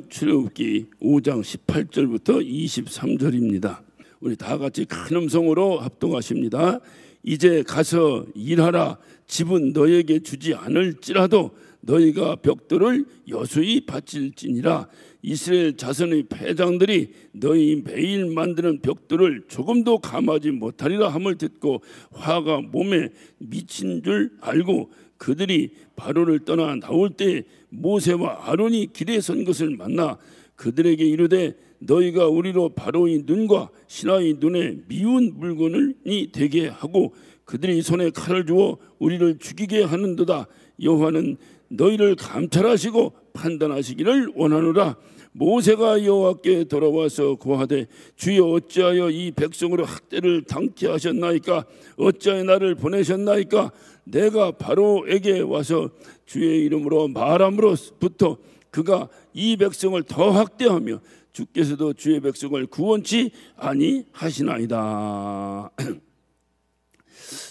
출애굽기 5장 18절부터 23절입니다. 우리 다 같이 큰 음성으로 합동하십니다. 이제 가서 일하라. 집은 너에게 주지 않을지라도 너희가 벽돌을 여수히 바칠지니라. 이스라엘 자손의 패장들이 너희 매일 만드는 벽돌을 조금도 감하지 못하리라 함을 듣고 화가 몸에 미친 줄 알고 그들이 바로를 떠나 나올 때 모세와 아론이 길에 선 것을 만나 그들에게 이르되 너희가 우리로 바로의 눈과 신하의 눈에 미운 물건이 되게 하고 그들이 손에 칼을 주어 우리를 죽이게 하는도다. 여호와는 너희를 감찰하시고 판단하시기를 원하노라. 모세가 여호와께 돌아와서 고하되 주여 어찌하여 이 백성으로 학대를 당케 하셨나이까? 어찌하여 나를 보내셨나이까? 내가 바로에게 와서 주의 이름으로 말함으로부터 그가 이 백성을 더 학대하며 주께서도 주의 백성을 구원치 아니하시나이다.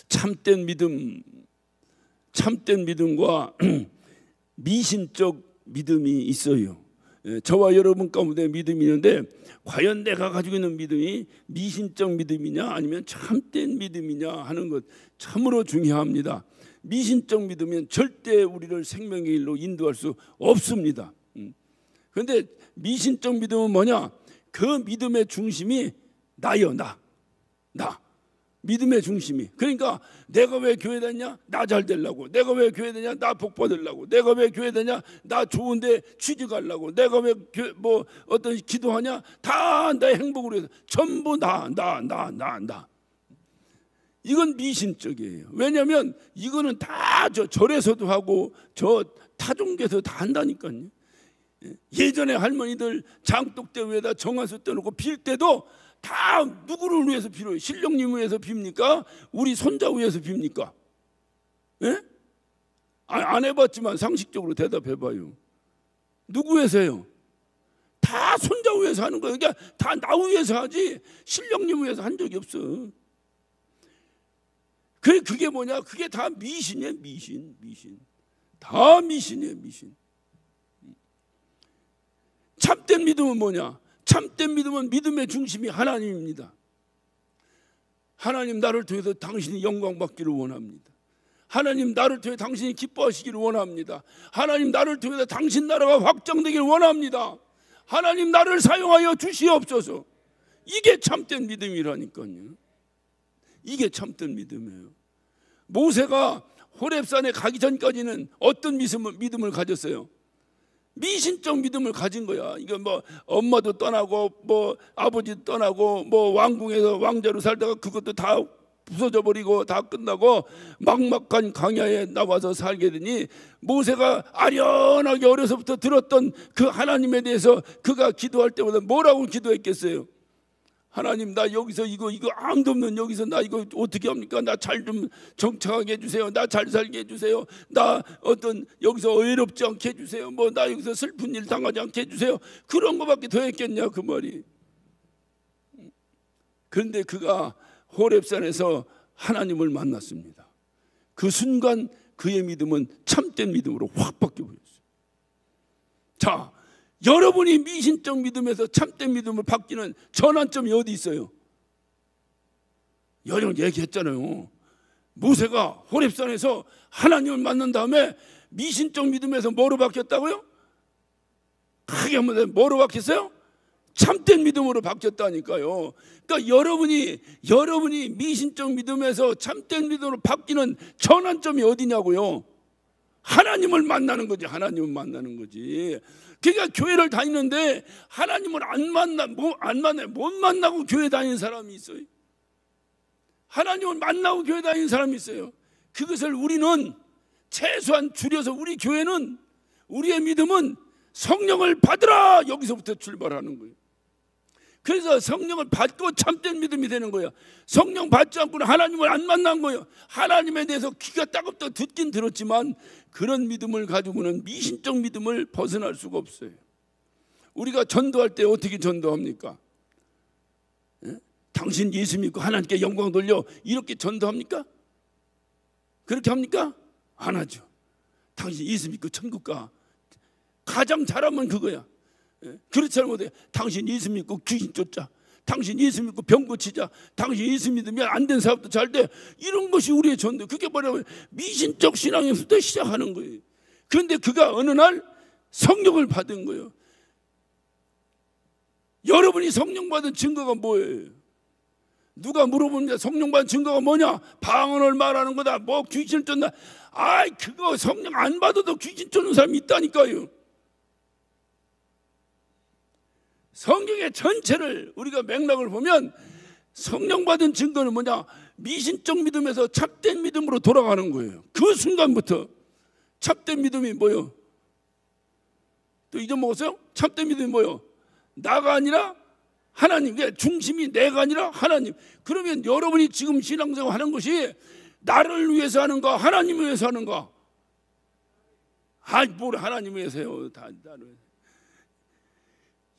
참된 믿음과 미신적 믿음이 있어요. 저와 여러분 가운데 믿음이 있는데 과연 내가 가지고 있는 믿음이 미신적 믿음이냐 아니면 참된 믿음이냐 하는 것 참으로 중요합니다. 미신적 믿음은 절대 우리를 생명의 길로 인도할 수 없습니다. 그런데 미신적 믿음은 뭐냐? 그 믿음의 중심이 나요. 나 믿음의 중심이. 그러니까 내가 왜 교회 다니냐? 나 잘 되려고. 내가 왜 교회 다니냐? 나 복 받으려고. 내가 왜 교회 다니냐? 나 좋은데 취직하려고. 내가 왜 어떤 기도하냐? 다 내 행복을 위해서. 전부 나. 이건 미신적이에요. 왜냐하면 이거는 다 저 절에서도 하고 저 타종교에서 다 한다니까요. 예전에 할머니들 장독대 위에다 정화수 떼놓고 빌 때도 다 누구를 위해서 빌어요? 신령님 위해서 빕니까? 우리 손자 위해서 빕니까? 예? 안 해봤지만 상식적으로 대답해봐요. 누구 위해서요? 다 손자 위해서 하는 거예요. 그러니까 다 나 위해서 하지 신령님 위해서 한 적이 없어. 그게 뭐냐? 그게 다 미신이에요. 미신. 다 미신이에요. 미신. 참된 믿음은 뭐냐? 참된 믿음은 믿음의 중심이 하나님입니다. 하나님 나를 통해서 당신이 영광 받기를 원합니다. 하나님 나를 통해 당신이 기뻐하시기를 원합니다. 하나님 나를 통해서 당신 나라가 확장되기를 원합니다. 하나님 나를 사용하여 주시옵소서. 이게 참된 믿음이라니까요. 이게 참된 믿음이에요. 모세가 호렙산에 가기 전까지는 어떤 믿음을 가졌어요? 미신적 믿음을 가진 거야. 이거 뭐 엄마도 떠나고 뭐 아버지도 떠나고 뭐 왕궁에서 왕자로 살다가 그것도 다 부서져 버리고 다 끝나고 막막한 광야에 나와서 살게 되니 모세가 아련하게 어려서부터 들었던 그 하나님에 대해서 그가 기도할 때마다 뭐라고 기도했겠어요? 하나님 나 여기서 이거 아무도 없는 여기서 나 이거 어떻게 합니까? 나 잘 좀 정착하게 해주세요. 나 잘 살게 해주세요. 나 어떤 여기서 외롭지 않게 해주세요. 뭐 나 여기서 슬픈 일 당하지 않게 해주세요. 그런 거밖에 더 했겠냐 그 말이. 그런데 그가 호렙산에서 하나님을 만났습니다. 그 순간 그의 믿음은 참된 믿음으로 확 바뀌어버렸어요. 자, 여러분이 미신적 믿음에서 참된 믿음을 바뀌는 전환점이 어디 있어요? 여러분 얘기했잖아요. 모세가 호렙산에서 하나님을 만난 다음에 미신적 믿음에서 뭐로 바뀌었다고요? 크게 한번 뭐로 바뀌었어요? 참된 믿음으로 바뀌었다니까요. 그러니까 여러분이 미신적 믿음에서 참된 믿음으로 바뀌는 전환점이 어디냐고요? 하나님을 만나는 거지. 하나님을 만나는 거지. 그러니까 교회를 다니는데 하나님을 못 만나고 교회 다니는 사람이 있어요. 하나님을 만나고 교회 다니는 사람이 있어요. 그것을 우리는 최소한 줄여서 우리 교회는 우리의 믿음은 성령을 받으라 여기서부터 출발하는 거예요. 그래서 성령을 받고 참된 믿음이 되는 거예요. 성령 받지 않고는 하나님을 안 만난 거예요. 하나님에 대해서 귀가 따갑다 듣긴 들었지만 그런 믿음을 가지고는 미신적 믿음을 벗어날 수가 없어요. 우리가 전도할 때 어떻게 전도합니까? 예? 당신 예수 믿고 하나님께 영광 돌려 이렇게 전도합니까? 그렇게 합니까? 안 하죠. 당신 예수 믿고 천국 가. 가장 잘하면 그거야. 그렇지 않으면 어때? 당신 예수 믿고 귀신 쫓자, 당신 예수 믿고 병 고치자, 당신 예수 믿으면 안 된 사업도 잘 돼. 이런 것이 우리의 전도. 그게 뭐냐면 미신적 신앙에서부터 시작하는 거예요. 그런데 그가 어느 날 성령을 받은 거예요. 여러분이 성령 받은 증거가 뭐예요? 누가 물어봅니다. 성령 받은 증거가 뭐냐? 방언을 말하는 거다. 뭐 귀신을 쫓나? 아이, 그거 성령 안 받아도 귀신 쫓는 사람이 있다니까요. 성경의 전체를 우리가 맥락을 보면 성령 받은 증거는 뭐냐? 미신적 믿음에서 참된 믿음으로 돌아가는 거예요. 그 순간부터. 참된 믿음이 뭐요? 또 잊어먹었어요? 참된 믿음이 뭐요? 나가 아니라 하나님. 중심이 내가 아니라 하나님. 그러면 여러분이 지금 신앙생활 하는 것이 나를 위해서 하는가, 하나님을 위해서 하는가? 아이, 뭘 하나님을 위해서요? 다 나를 위해서.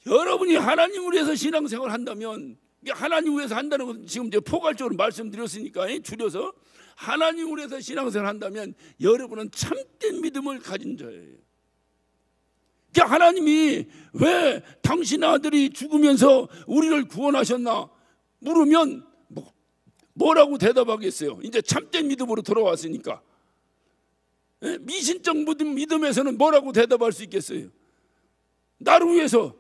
여러분이 하나님을 위해서 신앙생활 한다면, 하나님을 위해서 한다는 것은 지금 이제 포괄적으로 말씀드렸으니까 줄여서 하나님을 위해서 신앙생활 한다면 여러분은 참된 믿음을 가진 자예요. 그러니까 하나님이 왜 당신 아들이 죽으면서 우리를 구원하셨나 물으면 뭐라고 대답하겠어요? 이제 참된 믿음으로 돌아왔으니까. 미신적 믿음에서는 뭐라고 대답할 수 있겠어요? 나를 위해서.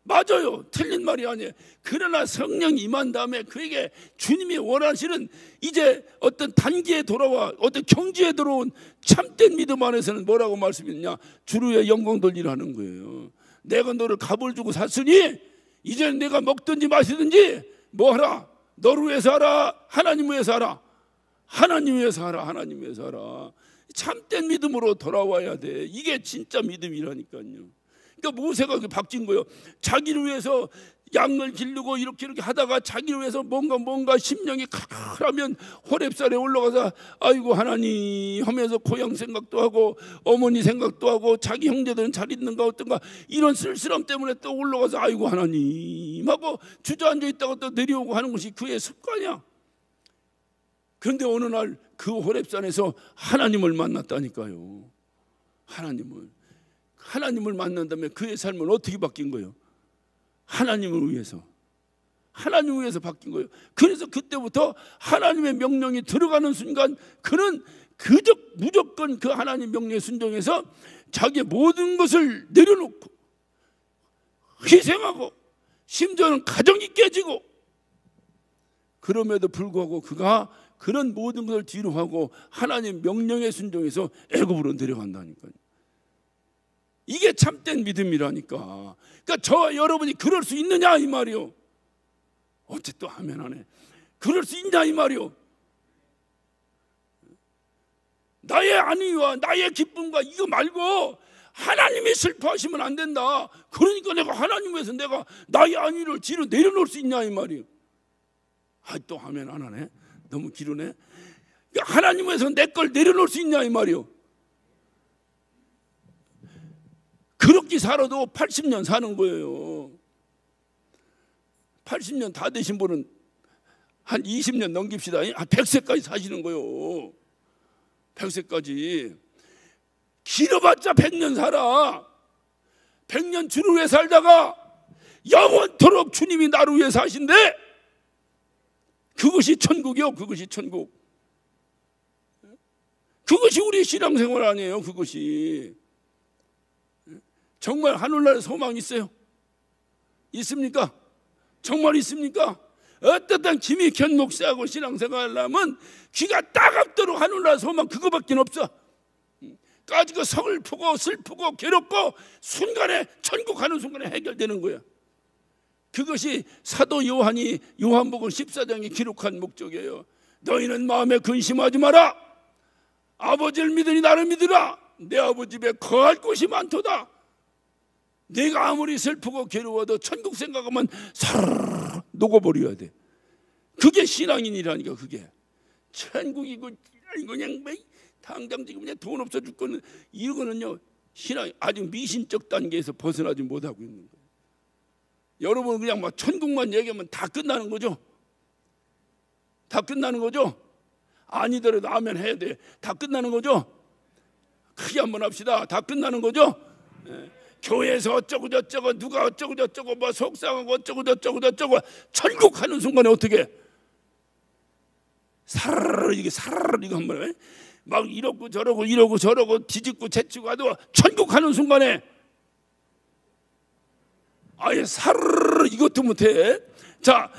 맞아요. 틀린 말이 아니에요. 그러나 성령이 임한 다음에 그에게 주님이 원하시는 이제 어떤 단계에 돌아와 어떤 경지에 들어온 참된 믿음 안에서는 뭐라고 말씀했냐? 주를 영광 돌리라는 거예요. 내가 너를 값을 주고 샀으니 이제는 내가 먹든지 마시든지 뭐 하라? 너를 위해서 하라. 하나님 위해서 하라. 하나님 위해서 하라. 하나님 위해서 하라. 참된 믿음으로 돌아와야 돼. 이게 진짜 믿음이라니까요. 그러니까 모세가 바뀐 거예요. 자기를 위해서 양을 기르고 이렇게 하다가 자기를 위해서 뭔가 심령이 칼칼하면 호렙산에 올라가서 아이고 하나님 하면서 고향 생각도 하고 어머니 생각도 하고 자기 형제들은 잘 있는가 어떤가 이런 쓸쓸함 때문에 또 올라가서 아이고 하나님 하고 주저앉아 있다가 또 내려오고 하는 것이 그의 습관이야. 그런데 어느 날 그 호렙산에서 하나님을 만났다니까요. 하나님을 만난다면 그의 삶은 어떻게 바뀐 거예요? 하나님을 위해서 바뀐 거예요. 그래서 그때부터 하나님의 명령이 들어가는 순간 그는 무조건 그 하나님 명령에 순종해서 자기의 모든 것을 내려놓고 희생하고 심지어는 가정이 깨지고 그럼에도 불구하고 그가 그런 모든 것을 뒤로 하고 하나님 명령에 순종해서 애굽으로 내려간다니까요. 이게 참된 믿음이라니까. 그러니까 저와 여러분이 그럴 수 있느냐 이 말이요. 어째 또 하면 안 해. 그럴 수 있냐 이 말이요. 나의 안위와 나의 기쁨과 이거 말고 하나님이 슬퍼하시면 안 된다. 그러니까 내가 하나님 위해서 내가 나의 안위를 뒤로 내려놓을 수 있냐 이 말이요. 또 하면 안 하네. 너무 기르네. 그러니까 하나님 위해서 내 걸 내려놓을 수 있냐 이 말이요. 그렇게 살아도 80년 사는 거예요. 80년 다 되신 분은 한 20년 넘깁시다. 한 100세까지 사시는 거예요. 100세까지. 길어봤자 100년 살아. 100년 주를 위해 살다가 영원토록 주님이 나를 위해 사신대. 그것이 천국이요. 그것이 천국. 그것이 우리 신앙생활 아니에요. 그것이. 정말 하늘나라에 소망이 있어요? 있습니까? 정말 있습니까? 어떻든 김익현 목사하고 신앙생활하려면 귀가 따갑도록 하늘나라 소망 그거밖에 없어. 까지고 서글프고 슬프고 괴롭고 순간에 천국 가는 순간에 해결되는 거야. 그것이 사도 요한이 요한복음 14장에 기록한 목적이에요. 너희는 마음에 근심하지 마라. 아버지를 믿으니 나를 믿으라. 내 아버지 집에 거할 곳이 많도다. 내가 아무리 슬프고 괴로워도 천국 생각하면 사르르 녹아버려야 돼. 그게 신앙인이라니까. 그게 천국이고 그냥 당장 지금 그냥 돈 없어 죽고는 이거는요 신앙 아직 미신적 단계에서 벗어나지 못하고 있는 거예요. 여러분 그냥 막 천국만 얘기하면 다 끝나는 거죠? 다 끝나는 거죠? 아니더라도 아멘 해야 돼. 다 끝나는 거죠? 크게 한번 합시다. 다 끝나는 거죠? 네. 교회에서 어쩌고 저쩌고 누가 어쩌고 저쩌고 뭐 속상하고 어쩌고 저쩌고 천국 하는 순간에 어떻게 사르르 이게 사르르 이거 한번 막 이러고 저러고 뒤집고 제치고 하도 천국 하는 순간에 아예 사르르 이것도 못해. 자,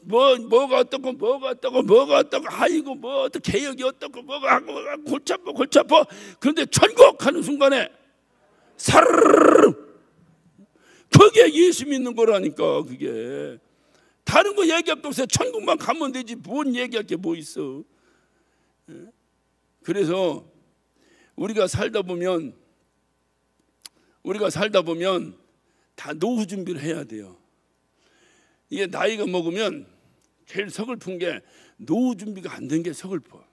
뭐가 어떻고 아이고 뭐 어떤 개혁이 어떻고 뭐가 골치 아파. 그런데 천국 하는 순간에 사르르 그게 예수 믿는 거라니까. 그게 다른 거 얘기할 게 없어요. 천국만 가면 되지 뭔 얘기할 게 뭐 있어. 그래서 우리가 살다 보면 다 노후 준비를 해야 돼요. 이게 나이가 먹으면 제일 서글픈 게 노후 준비가 안 된 게 서글퍼.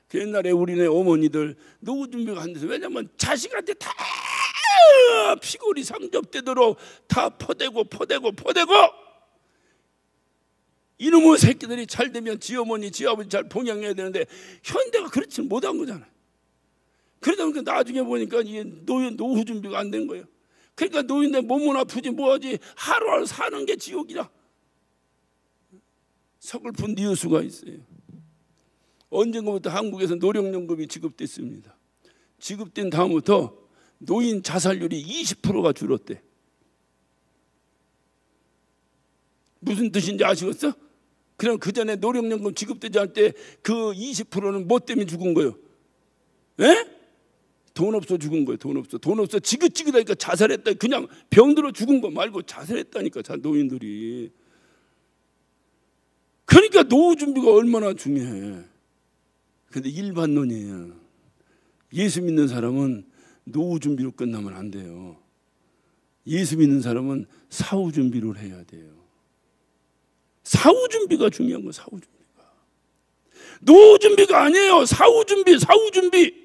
그 옛날에 우리네 어머니들 노후 준비가 안 돼서, 왜냐면 자식한테 다 피골이 상접되도록 다 퍼대고 이놈의 새끼들이 잘 되면 지어머니 지아버지 잘 봉양해야 되는데 현대가 그렇지 못한 거잖아요. 그러다 보니까 나중에 보니까 이게 노후 준비가 안 된 거예요. 그러니까 노인데 몸은 아프지 뭐하지 하루하루 사는 게 지옥이라. 서글픈 뉴스가 있어요. 언젠가부터 한국에서 노령연금이 지급됐습니다. 지급된 다음부터 노인 자살률이 20%가 줄었대. 무슨 뜻인지 아시겠어? 그럼 그 전에 노령연금 지급되지 않을 때 그 20%는 뭐 때문에 죽은 거예요? 에? 돈 없어 죽은 거예요. 돈 없어 지긋지긋하니까 자살했다. 그냥 병들어 죽은 거 말고 자살했다니까. 노인들이. 그러니까 노후 준비가 얼마나 중요해. 근데 일반론이에요. 예수 믿는 사람은 노후 준비로 끝나면 안 돼요. 예수 믿는 사람은 사후 준비를 해야 돼요. 사후 준비가 중요한 거. 사후 준비가 노후 준비가 아니에요. 사후 준비.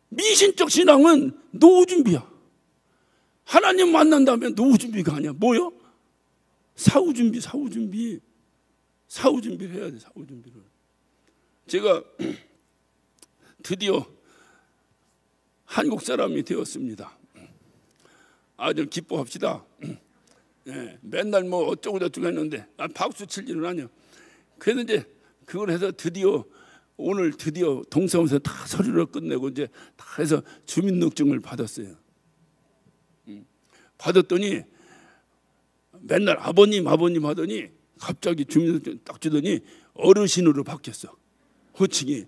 미신적 신앙은 노후 준비야. 하나님 만난 다음에 노후 준비가 아니야. 뭐요? 사후 준비를 해야 돼. 사후 준비를. 제가 드디어 한국 사람이 되었습니다. 아주 기뻐합시다. 예, 맨날 뭐 어쩌고 저쩌고 했는데 박수 칠 일은 아니야. 그래서 이제 그걸 해서 오늘 드디어 동사무소 다 서류를 끝내고 이제 다 해서 주민등록증을 받았어요. 받았더니 맨날 아버님 하더니 갑자기 주민등록증 딱 주더니 어르신으로 바뀌었어. 호칭이.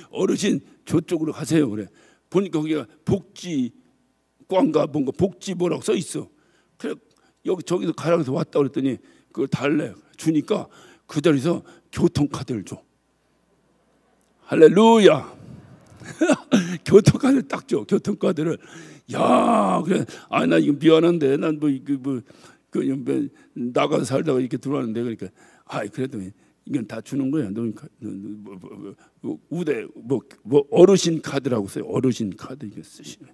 어르신 저쪽으로 가세요. 그래. 보니까 거기가 복지관가 뭔가 복지 뭐라고 써 있어. 그래 저기서 가라 해서 왔다 그랬더니 그걸 달래 주니까 그 자리에서 교통카드를 줘. 할렐루야. 교통카드를 딱 줘. 교통카드를. 야, 그래. 나 이거 미안한데 난 나가서 살다가 이렇게 들어왔는데 그러니까 그래도 이건 다 주는 거야. 우대 어르신 카드라고 써요. 어르신 카드 이거 쓰시면.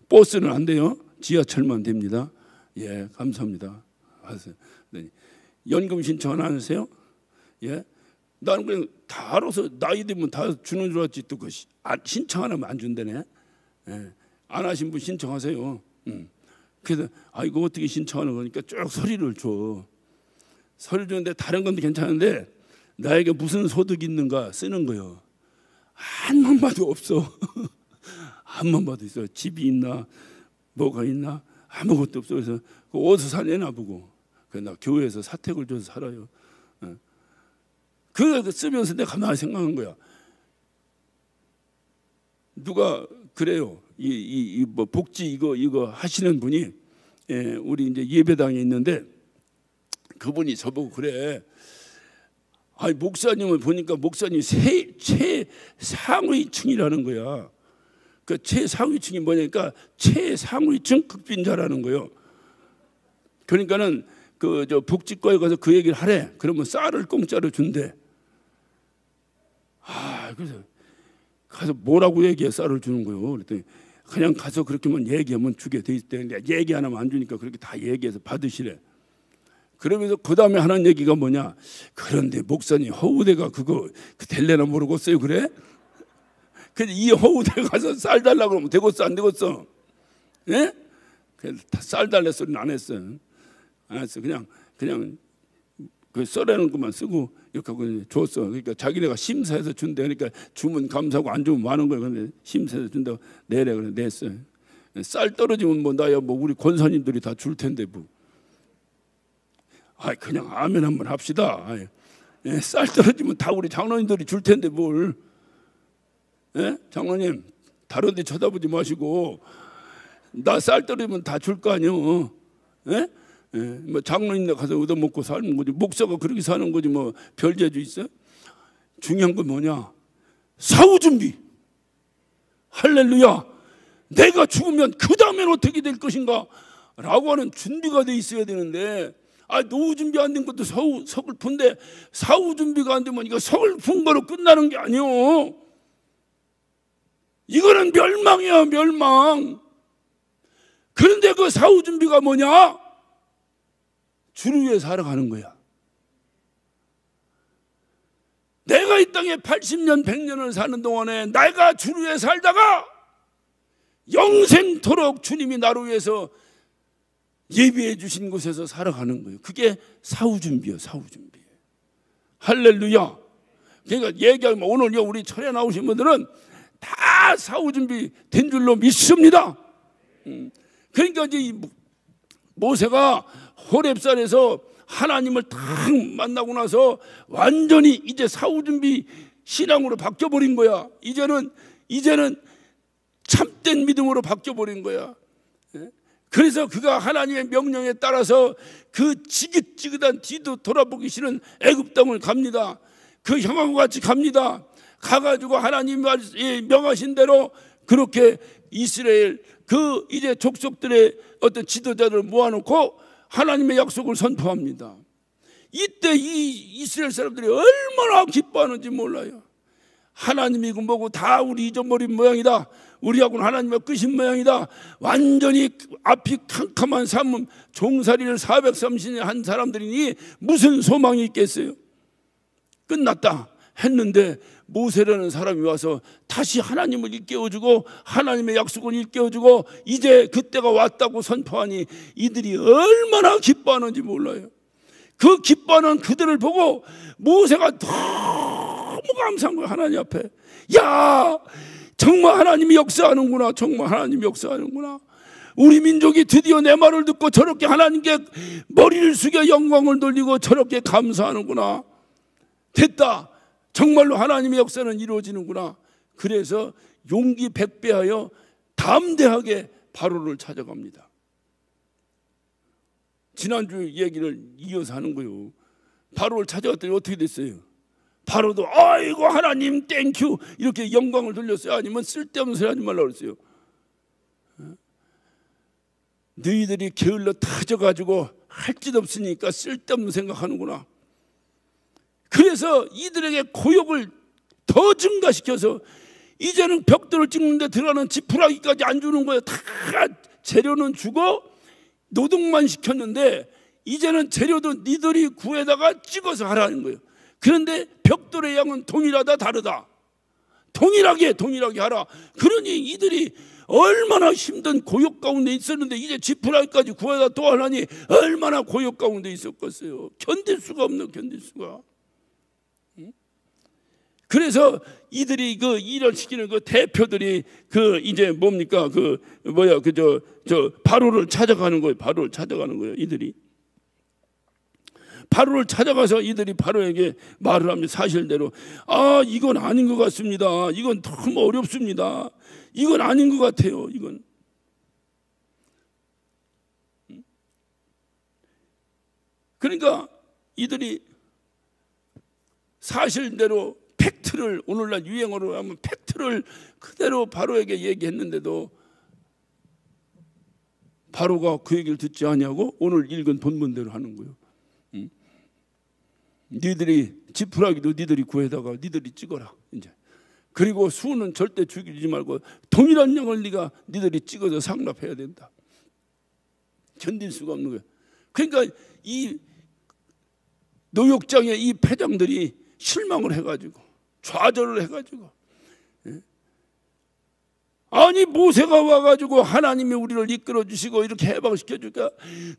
버스는 안 돼요. 지하철만 됩니다. 예, 감사합니다. 하세요. 네. 연금 신청 안 하세요? 예. 나는 그냥 다 알아서 나이 되면 다 주는 줄 알았지. 또 신청 안 하면 안 준다네. 예. 안 하신 분 신청하세요. 그래서 이거 어떻게 신청하는 거니까 쭉 서류를 줘. 서류 주는데 다른 건 괜찮은데 나에게 무슨 소득이 있는가 쓰는 거예요. 한만 봐도 없어. 한만 봐도 있어. 집이 있나 뭐가 있나 아무것도 없어. 그래서 어디서 사냐 보고. 그래서 나 교회에서 사택을 줘서 살아요. 그거 쓰면서 내가 가만히 생각한 거야. 누가 그래요. 뭐 복지 이거 하시는 분이 우리 이제 예배당에 있는데 그분이 저보고 그래. 목사님을 보니까 목사님 최상위층이라는 거야. 그 최상위층이 뭐냐니까 최상위층 극빈자라는 거예요. 그러니까는 저 복지과에 가서 그 얘기를 하래. 그러면 쌀을 공짜로 준대. 그래서 가서 뭐라고 얘기해 쌀을 주는 거예요. 그랬더니 그냥 가서 그렇게만 얘기하면 주게 돼 있대. 얘기 안 하면 안 주니까 그렇게 다 얘기해서 받으시래. 그러면서 그 다음에 하는 얘기가 뭐냐? 그런데 목사님 허우대가 그거 될래나 모르겠어요. 그래? 근데 이 허우대 가서 쌀 달라고 그러면 되겠어 안 되겠어? 예? 그래서 쌀 달래 소리는 안 했어. 안 했어. 그냥 그 썰어놓은 것만 쓰고 이렇게 하고 줬어. 그러니까 자기네가 심사해서 준대. 그러니까 주면 감사하고 안 주면 많은 거야. 근데 심사해서 준다고 내래 그래 냈어. 쌀 떨어지면 뭐 나야 뭐 우리 권사님들이 다 줄 텐데 뭐. 아 그냥 아멘 한번 합시다. 예, 쌀 떨어지면 다 우리 장로님들이 줄 텐데 뭘. 예? 장로님 다른 데 쳐다보지 마시고 나 쌀 떨어지면 다 줄 거 아니요. 예? 예, 뭐 장로님네 가서 얻어먹고 사는 거지. 목사가 그렇게 사는 거지 뭐 별재주 있어? 중요한 건 뭐냐? 사후 준비. 할렐루야. 내가 죽으면 그 다음엔 어떻게 될 것인가? 라고 하는 준비가 돼 있어야 되는데 노후 준비 안 된 것도 서글픈데 사후 준비가 안 되면 이거 서글픈 거로 끝나는 게 아니요. 이거는 멸망이야 멸망. 그런데 그 사후 준비가 뭐냐? 주를 위해 살아가는 거야. 내가 이 땅에 80년 100년을 사는 동안에 내가 주를 위해 살다가 영생토록 주님이 나를 위해서 예비해 주신 곳에서 살아가는 거예요. 그게 사후 준비예요. 사후 준비. 할렐루야. 그러니까 얘기하면 오늘 우리 철에 나오신 분들은 다 사후 준비 된 줄로 믿습니다. 그러니까 이제 모세가 호렙산에서 하나님을 딱 만나고 나서 완전히 이제 사후 준비 신앙으로 바뀌어 버린 거야. 이제는 참된 믿음으로 바뀌어 버린 거야. 그래서 그가 하나님의 명령에 따라서 그 지긋지긋한 뒤도 돌아보기 싫은 애굽 땅을 갑니다. 그 형하고 같이 갑니다. 가가지고 하나님이 명하신 대로 그렇게 이스라엘 그 이제 족속들의 어떤 지도자들을 모아놓고 하나님의 약속을 선포합니다. 이때 이 이스라엘 사람들이 얼마나 기뻐하는지 몰라요. 하나님이고 뭐고 다 우리 잊어버린 모양이다. 우리하고는 하나님의 끝인 모양이다. 완전히 앞이 캄캄한 삶은 종살이를 430년 한 사람들이니 무슨 소망이 있겠어요. 끝났다 했는데 모세라는 사람이 와서 다시 하나님을 일깨워주고 하나님의 약속을 일깨워주고 이제 그때가 왔다고 선포하니 이들이 얼마나 기뻐하는지 몰라요. 그 기뻐하는 그들을 보고 모세가 너무 감사한 거예요. 하나님 앞에. 야, 정말 하나님이 역사하는구나. 정말 하나님이 역사하는구나. 우리 민족이 드디어 내 말을 듣고 저렇게 하나님께 머리를 숙여 영광을 돌리고 저렇게 감사하는구나. 됐다. 정말로 하나님의 역사는 이루어지는구나. 그래서 용기 백배하여 담대하게 바로를 찾아갑니다. 지난주 얘기를 이어서 하는 거예요. 바로를 찾아갔더니 어떻게 됐어요? 바로도 아이고 하나님 땡큐 이렇게 영광을 돌렸어요? 아니면 쓸데없는 소리 하지 말라고 그랬어요? 너희들이 게을러 터져가지고 할 짓 없으니까 쓸데없는 생각하는구나. 그래서 이들에게 고역을 더 증가시켜서 이제는 벽돌을 찍는데 들어가는 지푸라기까지 안 주는 거예요. 다 재료는 주고 노동만 시켰는데 이제는 재료도 니들이 구해다가 찍어서 하라는 거예요. 그런데 벽돌의 양은 동일하다 다르다. 동일하게 하라. 그러니 이들이 얼마나 힘든 고역 가운데 있었는데 이제 지푸라기까지 구해다 또 하라니 얼마나 고역 가운데 있었겠어요. 견딜 수가 없는 견딜 수가. 그래서 이들이 그 일을 시키는 그 대표들이 그 이제 뭡니까 저 바로를 찾아가는 거예요. 바로를 찾아가는 거예요. 이들이 바로를 찾아가서 이들이 바로에게 말을 합니다. 사실대로 이건 아닌 것 같습니다. 이건 너무 어렵습니다. 이건 아닌 것 같아요. 이건 그러니까 이들이 사실대로 팩트를 오늘날 유행어로 하면 팩트를 그대로 바로에게 얘기했는데도 바로가 그 얘기를 듣지 아니하고 오늘 읽은 본문대로 하는 거예요. 니들이 지푸라기도 니들이 구해다가 니들이 찍어라 이제. 그리고 수는 절대 죽이지 말고 동일한 양을 니들이 찍어서 상납해야 된다. 견딜 수가 없는 거예요. 그러니까 이 노역장의 이 패장들이 실망을 해가지고 좌절을 해가지고 아니 모세가 와가지고 하나님이 우리를 이끌어 주시고 이렇게 해방시켜 주니까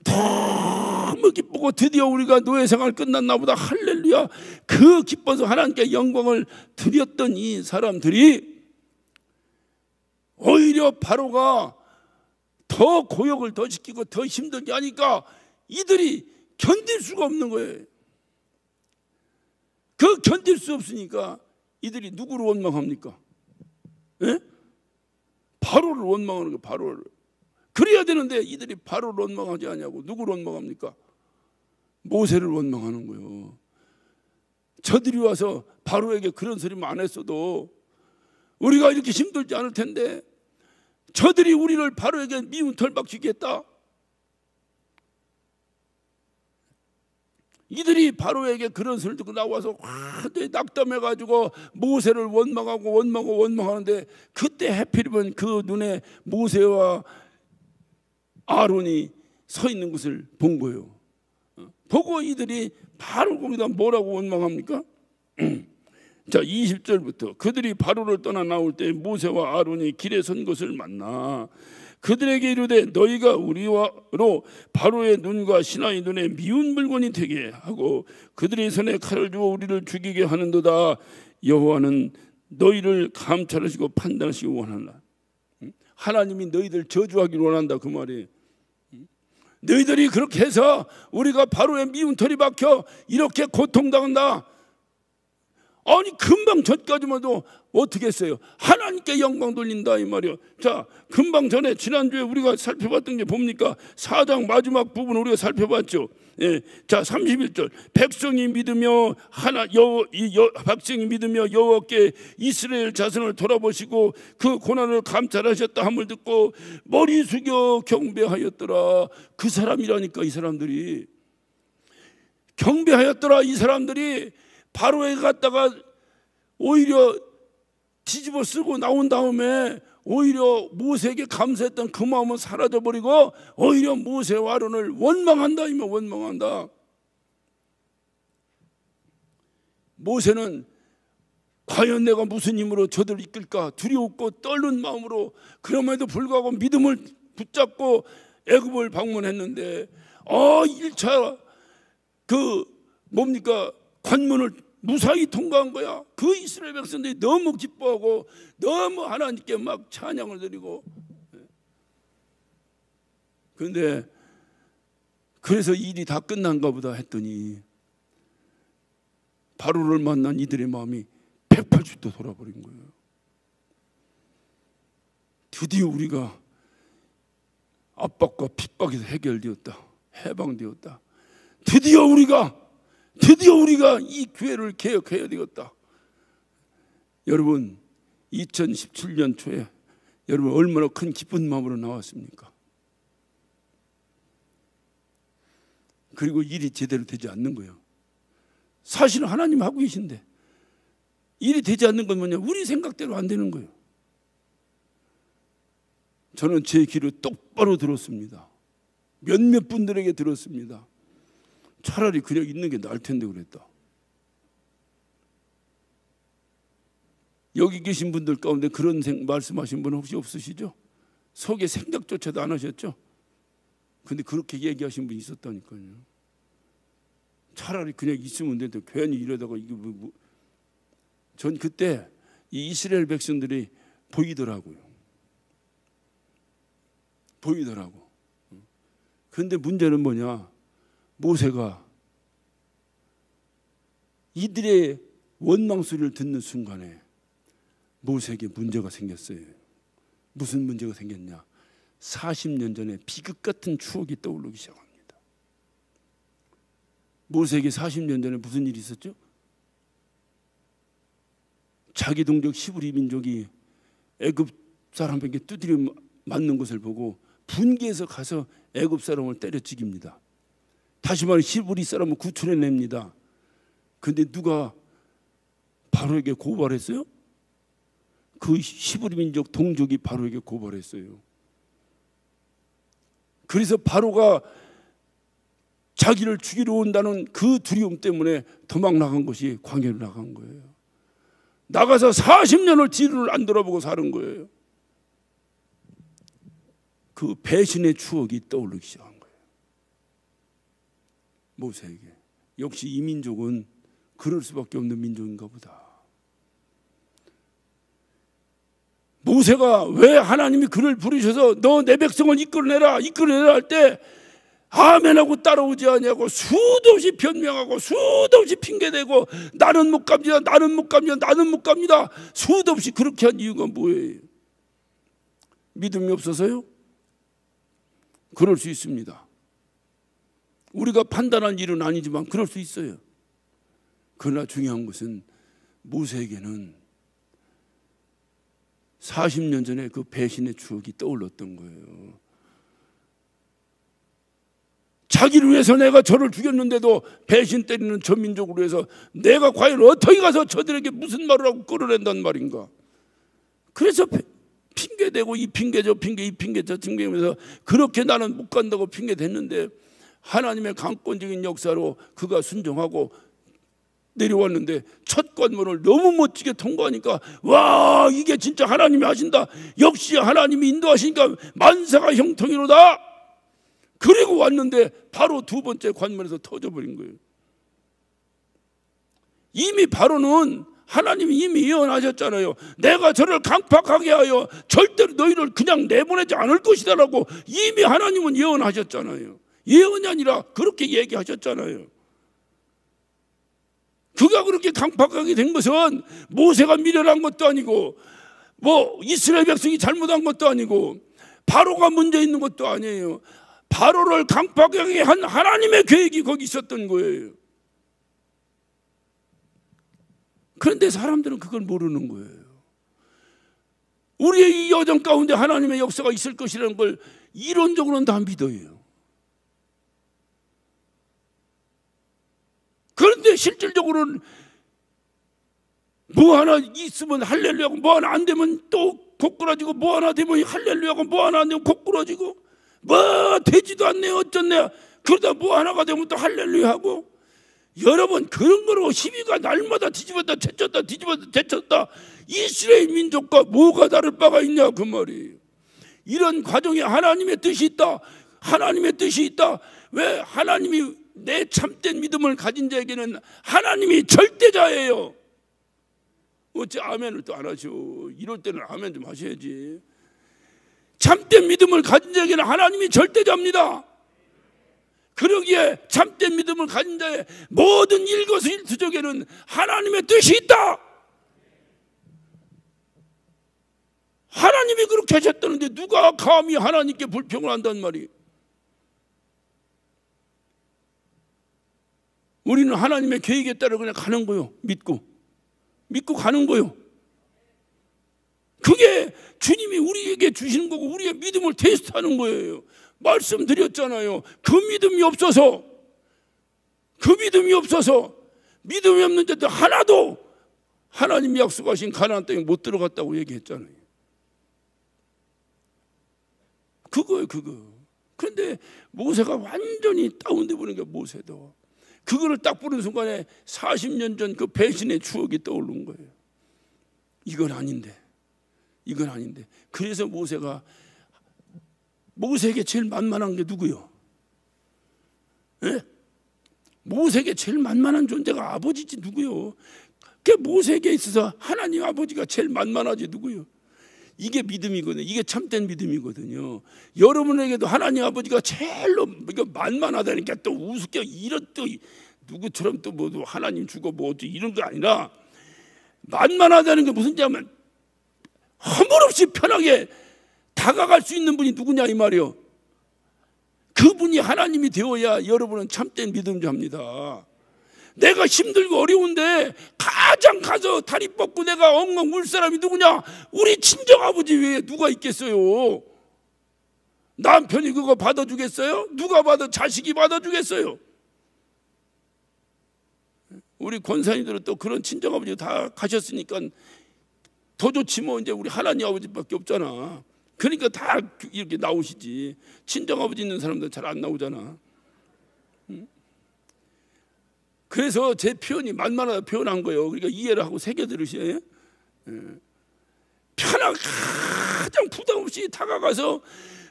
너무 기쁘고 드디어 우리가 노예 생활 끝났나 보다 할렐루야. 그 기뻐서 하나님께 영광을 드렸던 이 사람들이 오히려 바로가 더 고역을 더 시키고 더 힘들게 하니까 이들이 견딜 수가 없는 거예요. 그 견딜 수 없으니까 이들이 누구를 원망합니까? 예? 바로를 원망하는 거예요. 바로를. 그래야 되는데 이들이 바로를 원망하지 않냐고. 누구를 원망합니까? 모세를 원망하는 거예요. 저들이 와서 바로에게 그런 소리만 안 했어도 우리가 이렇게 힘들지 않을 텐데 저들이 우리를 바로에게 미운 털박 쥐겠다. 이들이 바로에게 그런 소리를 듣고 나와서 완전히 낙담해가지고 모세를 원망하는데 그때 하필이면 그 눈에 모세와 아론이 서 있는 것을 본 거예요. 보고 이들이 바로 거기다 뭐라고 원망합니까? 자 20절부터 그들이 바로를 떠나 나올 때 모세와 아론이 길에 선 것을 만나 그들에게 이르되 너희가 우리로 바로의 눈과 신하의 눈에 미운 물건이 되게 하고 그들의 손에 칼을 주어 우리를 죽이게 하는도다. 여호와는 너희를 감찰하시고 판단하시기 원하나. 하나님이 너희들 저주하기를 원한다 그 말이에요. 너희들이 그렇게 해서 우리가 바로의 미운 털이 박혀 이렇게 고통당한다. 아니 금방 전까지만 해도 어떻게 했어요? 하나님께 영광 돌린다 이 말이요. 자 금방 전에 지난주에 우리가 살펴봤던 게 뭡니까? 4장 마지막 부분 우리가 살펴봤죠. 예. 자 31절 백성이 믿으며 백성이 믿으며 여호와께 이스라엘 자손을 돌아보시고 그 고난을 감찰하셨다 함을 듣고 머리 숙여 경배하였더라. 그 사람이라니까. 이 사람들이 경배하였더라. 이 사람들이 바로에 갔다가 오히려 뒤집어 쓰고 나온 다음에 오히려 모세에게 감사했던 그 마음은 사라져버리고 오히려 모세와 아론을 원망한다. 이면 원망한다. 모세는 과연 내가 무슨 힘으로 저들을 이끌까 두려웠고 떨는 마음으로 그럼에도 불구하고 믿음을 붙잡고 애굽을 방문했는데 1차 그 뭡니까 관문을 무사히 통과한 거야. 그 이스라엘 백성들이 너무 기뻐하고 너무 하나님께 막 찬양을 드리고. 그런데 그래서 일이 다 끝난가 보다 했더니 바로를 만난 이들의 마음이 180도 돌아버린 거예요. 드디어 우리가 압박과 핍박에서 해결되었다. 해방되었다. 드디어 우리가 이 교회를 개혁해야 되겠다. 여러분 2017년 초에 여러분 얼마나 큰 기쁜 마음으로 나왔습니까? 그리고 일이 제대로 되지 않는 거예요. 사실은 하나님 하고 계신데 일이 되지 않는 건 뭐냐? 우리 생각대로 안 되는 거예요. 저는 제 귀를 똑바로 들었습니다. 몇몇 분들에게 들었습니다. 차라리 그냥 있는 게 나을 텐데 그랬다. 여기 계신 분들 가운데 그런 말씀하신 분 혹시 없으시죠? 속에 생각조차도 안 하셨죠? 근데 그렇게 얘기하신 분이 있었다니까요. 차라리 그냥 있으면 되는데 괜히 이러다가 이게 전 그때 이 이스라엘 백성들이 보이더라고요. 그런데 문제는 뭐냐? 모세가 이들의 원망 소리를 듣는 순간에 모세에게 문제가 생겼어요. 무슨 문제가 생겼냐? 40년 전에 비극 같은 추억이 떠오르기 시작합니다. 모세에게 40년 전에 무슨 일이 있었죠? 자기 동족 히브리 민족이 애굽 사람에게 두드려 맞는 것을 보고 분개해서 가서 애굽 사람을 때려 죽입니다. 다시 말해 히브리 사람을 구출해냅니다. 그런데 누가 바로에게 고발했어요? 그 히브리 민족 동족이 바로에게 고발했어요. 그래서 바로가 자기를 죽이러 온다는 그 두려움 때문에 도망 나간 것이 광야로 나간 거예요. 나가서 40년을 뒤를 안 돌아보고 사는 거예요. 그 배신의 추억이 떠오르기 시작한 거예요. 모세에게. 역시 이 민족은 그럴 수밖에 없는 민족인가 보다. 모세가 왜 하나님이 그를 부르셔서 너 내 백성을 이끌어내라 할 때 아멘하고 따라오지 않냐고 수도 없이 변명하고 수도 없이 핑계대고 나는 못 갑니다, 나는 못 갑니다, 나는 못 갑니다, 수도 없이 그렇게 한 이유가 뭐예요? 믿음이 없어서요? 그럴 수 있습니다. 우리가 판단할 일은 아니지만 그럴 수 있어요. 그러나 중요한 것은 모세에게는 40년 전에 그 배신의 추억이 떠올랐던 거예요. 자기를 위해서 내가 저를 죽였는데도 배신 때리는 저 민족으로 해서 내가 과연 어떻게 가서 저들에게 무슨 말을 하고 끌어낸단 말인가. 그래서 핑계대고 이 핑계 저 핑계 이 핑계 저 핑계면서 그렇게 나는 못 간다고 핑계댔는데 하나님의 강권적인 역사로 그가 순종하고 내려왔는데 첫 관문을 너무 멋지게 통과하니까 와, 이게 진짜 하나님이 하신다, 역시 하나님이 인도하시니까 만사가 형통이로다. 그리고 왔는데 바로 두 번째 관문에서 터져버린 거예요. 이미 바로는 하나님이 이미 예언하셨잖아요. 내가 저를 강팍하게 하여 절대로 너희를 그냥 내보내지 않을 것이다라고 이미 하나님은 예언하셨잖아요. 예언이 아니라 그렇게 얘기하셨잖아요. 그가 그렇게 강팍하게 된 것은 모세가 미련한 것도 아니고 뭐 이스라엘 백성이 잘못한 것도 아니고 바로가 문제 있는 것도 아니에요. 바로를 강팍하게 한 하나님의 계획이 거기 있었던 거예요. 그런데 사람들은 그걸 모르는 거예요. 우리의 이 여정 가운데 하나님의 역사가 있을 것이라는 걸 이론적으로는 다 믿어요. 그런데 실질적으로는 뭐 하나 있으면 할렐루야고 뭐 하나 안 되면 또 고꾸라지고 뭐 하나 되면 할렐루야고 뭐 하나 안 되면 고꾸라지고 뭐 되지도 않네 어쩌네 그러다 뭐 하나가 되면 또 할렐루야 하고 여러분 그런 거로 시비가 날마다 뒤집었다 제쳤다 뒤집었다 제쳤다 이스라엘 민족과 뭐가 다를 바가 있냐 그 말이에요. 이런 과정에 하나님의 뜻이 있다. 하나님의 뜻이 있다. 왜 하나님이 내 참된 믿음을 가진 자에게는 하나님이 절대자예요. 어째 아멘을 또 안 하셔. 이럴 때는 아멘 좀 하셔야지. 참된 믿음을 가진 자에게는 하나님이 절대자입니다. 그러기에 참된 믿음을 가진 자의 모든 일거수일투족에는 하나님의 뜻이 있다. 하나님이 그렇게 하셨다는데 누가 감히 하나님께 불평을 한단 말이에요. 우리는 하나님의 계획에 따라 그냥 가는 거요. 믿고 가는 거요. 그게 주님이 우리에게 주시는 거고 우리의 믿음을 테스트하는 거예요. 말씀드렸잖아요. 그 믿음이 없어서 믿음이 없는 자들 하나도 하나님이 약속하신 가나안 땅에 못 들어갔다고 얘기했잖아요. 그거예요, 그거. 그런데 모세가 완전히 다운돼 버린 거예요. 모세도 그거를 딱 보는 순간에 40년 전 그 배신의 추억이 떠오른 거예요. 이건 아닌데. 그래서 모세에게 제일 만만한 게 누구요? 예? 모세에게 제일 만만한 존재가 아버지지 누구요? 그 모세에게 있어서 하나님 아버지가 제일 만만하지 누구요? 이게 믿음이거든요. 이게 참된 믿음이거든요. 여러분에게도 하나님 아버지가 제일로 이거 만만하다니까 또 우습게 이런 또 누구처럼 또 뭐 하나님 주고 뭐 이런 거 아니라 만만하다는 게 무슨 뜻이냐면 허물없이 편하게 다가갈 수 있는 분이 누구냐 이 말이요. 그분이 하나님이 되어야 여러분은 참된 믿음자입니다. 내가 힘들고 어려운데 가장 가서 다리 뻗고 내가 엉엉 울 사람이 누구냐? 우리 친정아버지 외에 누가 있겠어요? 남편이 그거 받아주겠어요? 누가 자식이 받아주겠어요? 우리 권사님들은 또 그런 친정아버지 다 가셨으니까 더 좋지 뭐. 이제 우리 하나님 아버지밖에 없잖아. 그러니까 다 이렇게 나오시지. 친정아버지 있는 사람들 잘 안 나오잖아. 그래서 제 표현이 만만하다 표현한 거예요. 그러니까 이해를 하고 새겨 들으셔야. 편하게 가장 부담 없이 다가가서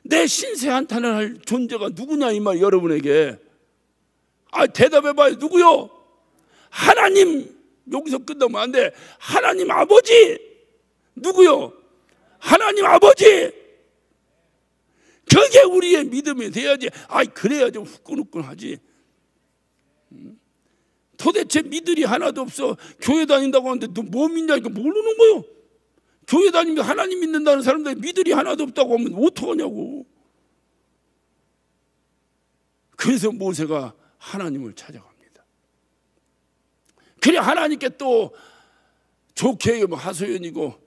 내 신세 한탄을 할 존재가 누구냐 이 말. 여러분에게 대답해봐요. 누구요? 하나님. 여기서 끝나면 안 돼. 하나님 아버지. 누구요? 하나님 아버지. 그게 우리의 믿음이 돼야지. 그래야 좀 후끈후끈하지. 도대체 믿음이 하나도 없어. 교회 다닌다고 하는데 너 뭐 믿냐니까 모르는 거요. 교회 다니면 하나님 믿는다는 사람들 믿음이 하나도 없다고 하면 어떡하냐고. 그래서 모세가 하나님을 찾아갑니다. 그래 하나님께 또 좋게 얘기하면 하소연이고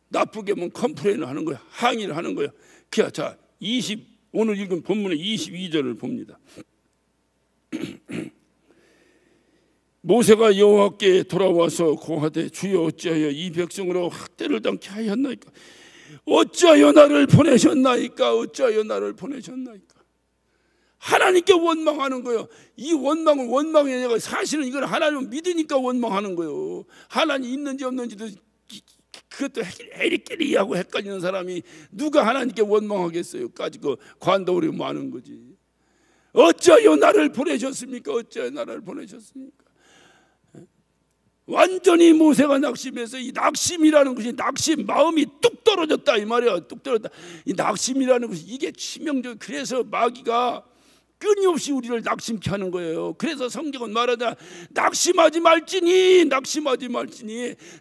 나쁘게 하면 컴플레인을 하는 거야. 항의를 하는 거야. 자, 오늘 읽은 본문의 22절을 봅니다. 모세가 여호와께 돌아와서 고하되 주여 어찌하여 이 백성으로 학대를 당케 하였나이까. 어찌하여 나를 보내셨나이까. 어찌하여 나를 보내셨나이까. 하나님께 원망하는 거예요. 이 원망은 원망이 아니라 사실은 이건 하나님을 믿으니까 원망하는 거예요. 하나님 있는지 없는지도 그것도 에리끼리하고 헷갈리는 사람이 누가 하나님께 원망하겠어요. 까지 그 관도우리 많은 거지. 어찌하여 나를 보내셨습니까? 어찌하여 나를 보내셨습니까? 완전히 모세가 낙심해서 이 낙심이라는 것이 마음이 뚝 떨어졌다 이 말이야. 뚝 떨어졌다. 이 낙심이라는 것이 이게 치명적. 그래서 마귀가 끊임없이 우리를 낙심케 하는 거예요. 그래서 성경은 말하자 낙심하지 말지니.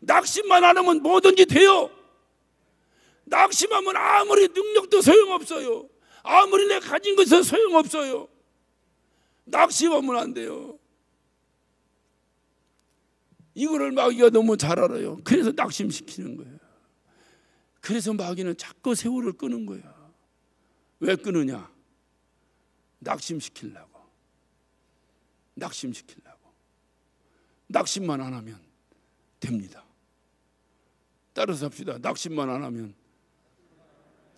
낙심만 안 하면 뭐든지 돼요. 낙심하면 아무리 능력도 소용없어요. 아무리 내가 가진 것은 소용없어요. 낙심하면 안 돼요. 이거를 마귀가 너무 잘 알아요. 그래서 낙심시키는 거예요. 그래서 마귀는 자꾸 세월을 끄는 거야. 왜 끄느냐? 낙심시키려고. 낙심만 안 하면 됩니다. 따라서 합시다. 낙심만 안 하면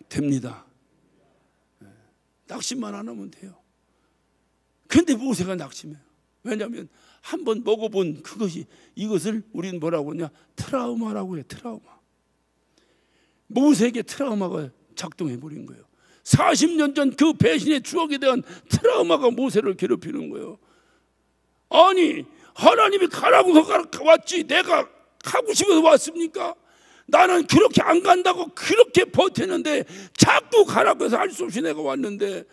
됩니다. 낙심만 안 하면 돼요. 그런데 모세가 낙심해요. 왜냐하면 한번 먹어본 이것을 우리는 뭐라고 하냐? 트라우마라고 해요. 트라우마. 모세에게 트라우마가 작동해버린 거예요. 40년 전 그 배신의 추억에 대한 트라우마가 모세를 괴롭히는 거예요. 아니 하나님이 가라고 왔지 내가 가고 싶어서 왔습니까? 나는 그렇게 안 간다고 그렇게 버텼는데 자꾸 가라고 해서 할 수 없이 내가 왔는데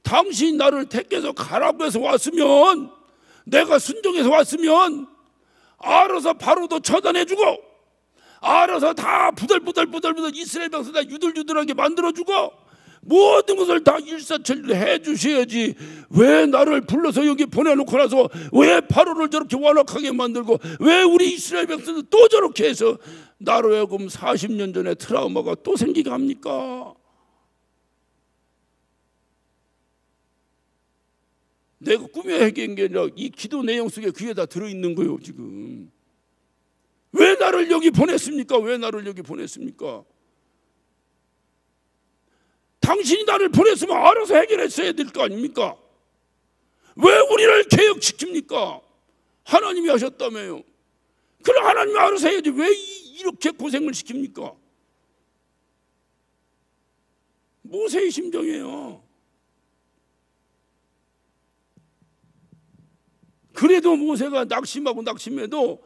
당신이 나를 택해서 가라고 해서 왔으면 내가 순종해서 왔으면 알아서 바로도 처단해주고 알아서 다 부들부들 이스라엘 백성 다 유들유들하게 만들어주고 모든 것을 다 일사천리로 해주셔야지 왜 나를 불러서 여기 보내놓고 나서 왜 바로를 저렇게 완악하게 만들고 왜 우리 이스라엘 백성들 또 저렇게 해서 나로 하여금 40년 전에 트라우마가 또 생기게 합니까? 내가 꿈에 얘기한 게 아니라 이 기도 내용 속에 그게 다 들어있는 거예요. 지금 왜 나를 여기 보냈습니까? 당신이 나를 보냈으면 알아서 해결했어야 될 거 아닙니까? 왜 우리를 개혁시킵니까? 하나님이 하셨다며요. 그럼 하나님이 알아서 해야지 왜 이렇게 고생을 시킵니까? 모세의 심정이에요. 그래도 모세가 낙심해도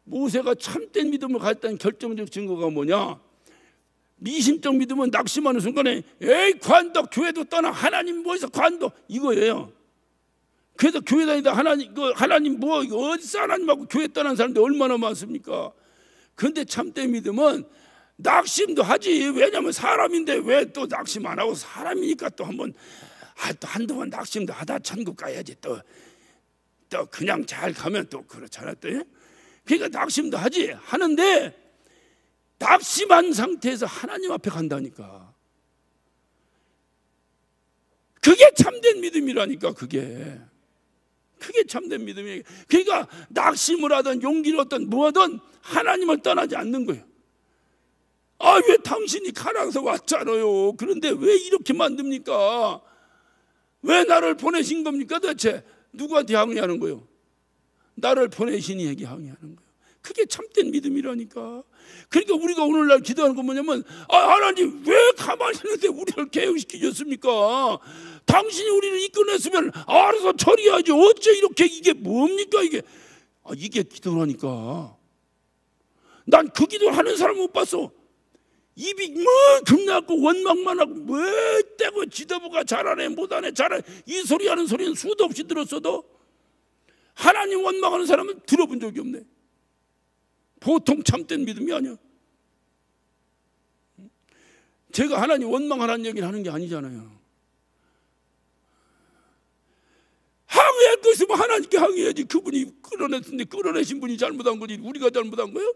모세가 참된 믿음을 가졌다는 결정적 증거가 뭐냐? 미심적 믿음은 낙심하는 순간에 에이 관도 교회도 떠나 하나님 뭐해서 관도 이거예요. 그래서 교회 다니다 하나님 뭐 어디서 하나님하고 교회 떠난 사람들이 얼마나 많습니까? 그런데 참된 믿음은 낙심도 하지. 왜냐하면 사람인데 왜 또 낙심 안 하고 사람이니까 또 한번 또 한동안 낙심도 하다 천국 가야지 또 그냥 잘 가면 또 그렇잖아 또. 그러니까 낙심도 하는데 낙심한 상태에서 하나님 앞에 간다니까. 그게 참된 믿음이라니까. 그게 참된 믿음이에요. 그러니까 낙심을 하든 용기를 얻든 뭐하든 하나님을 떠나지 않는 거예요. 왜 당신이 가라서 왔잖아요. 그런데 왜 이렇게 만듭니까? 왜 나를 보내신 겁니까? 도대체 누구한테 항의하는 거예요? 나를 보내신 이에게 항의하는 거예요. 그게 참된 믿음이라니까. 그러니까 우리가 오늘날 기도하는 건 뭐냐면, 하나님 왜 가만히 있는데 우리를 개혁시키셨습니까? 당신이 우리를 이끌어냈으면 알아서 처리하지. 어째 이렇게, 이게 뭡니까 이게? 이게 기도라니까. 난 그 기도를 하는 사람 못 봤어. 입이 금나고 원망만 하고 왜 떼고 지도부가 잘하네 못하네 잘하네 이 소리 하는 소리는 수도 없이 들었어도 하나님 원망하는 사람은 들어본 적이 없네. 보통 참된 믿음이 아니야. 제가 하나님 원망하라는 얘기를 하는 게 아니잖아요. 항의할 거 있으면 하나님께 항의해야지. 그분이 끌어냈는데 끌어내신 분이 잘못한 거지 우리가 잘못한 거예요?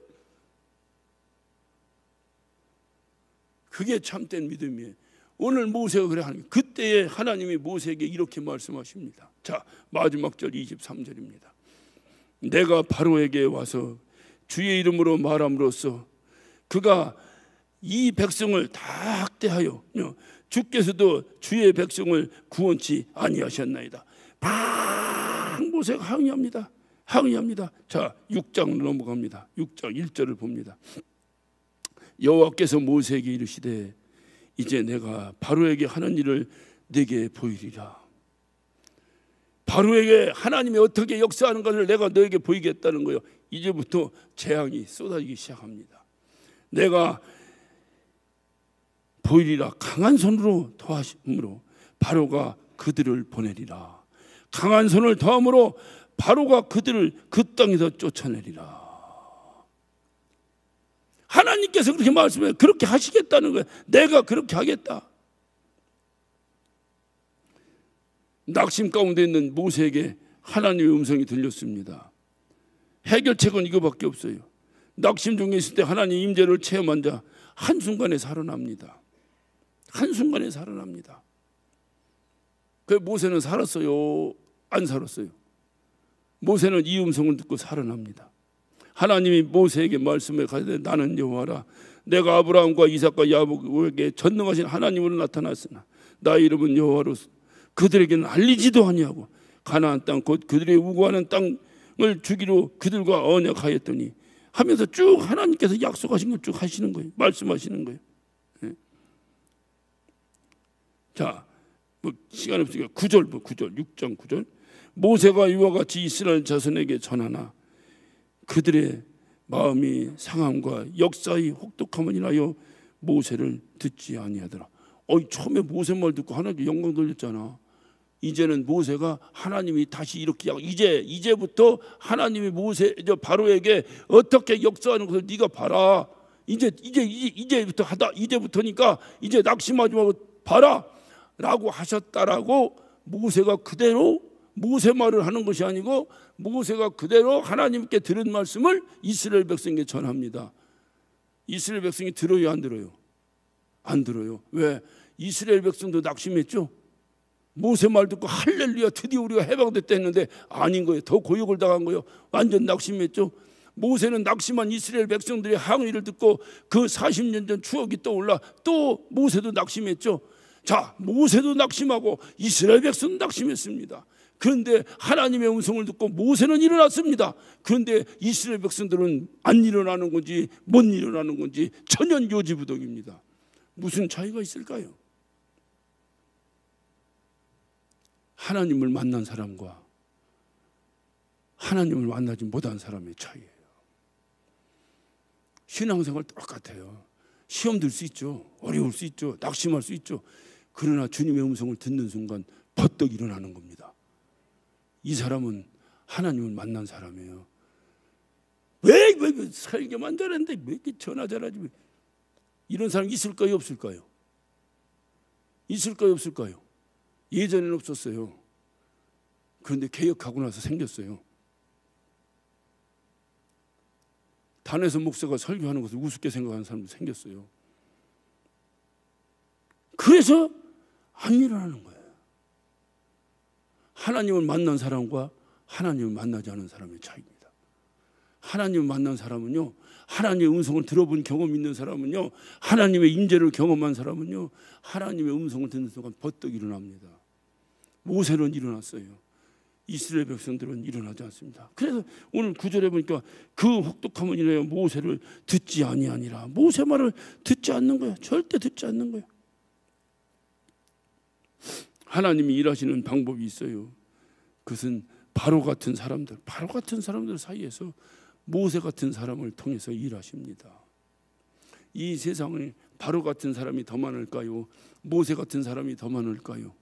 그게 참된 믿음이에요. 오늘 모세가 그래 하는 게 그때에 하나님이 모세에게 이렇게 말씀하십니다. 자, 마지막 절 23절입니다. 내가 바로에게 와서 주의 이름으로 말함으로써 그가 이 백성을 다 학대하여 주께서도 주의 백성을 구원치 아니하셨나이다. 막 모세가 항의합니다. 항의합니다. 자, 6장으로 넘어갑니다. 6장 1절을 봅니다. 여호와께서 모세에게 이르시되 이제 내가 바로에게 하는 일을 네게 보이리라. 바로에게 하나님이 어떻게 역사하는 것을 내가 너에게 보이겠다는 거예요. 이제부터 재앙이 쏟아지기 시작합니다. 내가 보이리라. 강한 손으로 더하심으로 바로가 그들을 보내리라. 강한 손을 더함으로 바로가 그들을 그 땅에서 쫓아내리라. 하나님께서 그렇게 말씀해요. 그렇게 하시겠다는 거예요. 내가 그렇게 하겠다. 낙심 가운데 있는 모세에게 하나님의 음성이 들렸습니다. 해결책은 이거밖에 없어요. 낙심 중에 있을 때 하나님 임재를 체험한 자 한순간에 살아납니다. 한순간에 살아납니다. 그 모세는 살았어요? 안 살았어요? 모세는 이 음성을 듣고 살아납니다. 하나님이 모세에게 말씀해 가지되 나는 여호와라. 내가 아브라함과 이삭과 야곱에게 전능하신 하나님으로 나타났으나 나의 이름은 여호와로 그들에게는 알리지도 아니하고 가나안 땅 곧 그들의 우고하는 땅을 주기로 그들과 언약하였더니 하면서 쭉 하나님께서 약속하신 걸 쭉 하시는 거예요. 말씀하시는 거예요. 네. 자, 시간 없으니까 9절 6장 9절 모세가 이와 같이 이스라엘 자손에게 전하나 그들의 마음이 상함과 역사의 혹독함을 인하여 모세를 듣지 아니하더라. 처음에 모세 말 듣고 하나님께 영광 돌렸잖아. 이제는 모세가 하나님이 다시 이렇게 이제부터 하나님이 바로에게 어떻게 역사하는 것을 네가 봐라. 이제부터 하다. 이제부터니까 이제 낙심하지 말고 봐라라고 하셨다라고 모세가 그대로 모세 말을 하는 것이 아니고 모세가 그대로 하나님께 들은 말씀을 이스라엘 백성에게 전합니다. 이스라엘 백성이 들어요, 안 들어요? 안 들어요. 왜? 이스라엘 백성도 낙심했죠. 모세 말 듣고 할렐루야 드디어 우리가 해방됐다 했는데 아닌 거예요. 더 고역을 당한 거예요. 완전 낙심했죠. 모세는 낙심한 이스라엘 백성들의 항의를 듣고 그 40년 전 추억이 떠올라 또 모세도 낙심했죠. 자, 모세도 낙심하고 이스라엘 백성도 낙심했습니다. 그런데 하나님의 음성을 듣고 모세는 일어났습니다. 그런데 이스라엘 백성들은 안 일어나는 건지 못 일어나는 건지 천연 요지부동입니다. 무슨 차이가 있을까요? 하나님을 만난 사람과 하나님을 만나지 못한 사람의 차이예요. 신앙생활 똑같아요. 시험 들 수 있죠. 어려울 수 있죠. 낙심할 수 있죠. 그러나 주님의 음성을 듣는 순간 버떡 일어나는 겁니다. 이 사람은 하나님을 만난 사람이에요. 왜 설교만 잘하는데 왜 이렇게 전화 잘하지? 이런 사람 있을까요? 없을까요? 있을까요? 없을까요? 예전에는 없었어요. 그런데 개혁하고 나서 생겼어요. 단에서 목사가 설교하는 것을 우습게 생각하는 사람도 생겼어요. 그래서 안 일어나는 거예요. 하나님을 만난 사람과 하나님을 만나지 않은 사람의 차이입니다. 하나님을 만난 사람은요, 하나님의 음성을 들어본 경험 있는 사람은요, 하나님의 임재를 경험한 사람은요, 하나님의 음성을 듣는 순간 버떡 일어납니다. 모세는 일어났어요. 이스라엘 백성들은 일어나지 않습니다. 그래서 오늘 9절에 보니까 그 혹독함은 이래요. 모세를 듣지 아니하니라. 모세 말을 듣지 않는 거예요. 절대 듣지 않는 거예요. 하나님이 일하시는 방법이 있어요. 그것은 바로 같은 사람들 사이에서 모세 같은 사람을 통해서 일하십니다. 이 세상에 바로 같은 사람이 더 많을까요? 모세 같은 사람이 더 많을까요?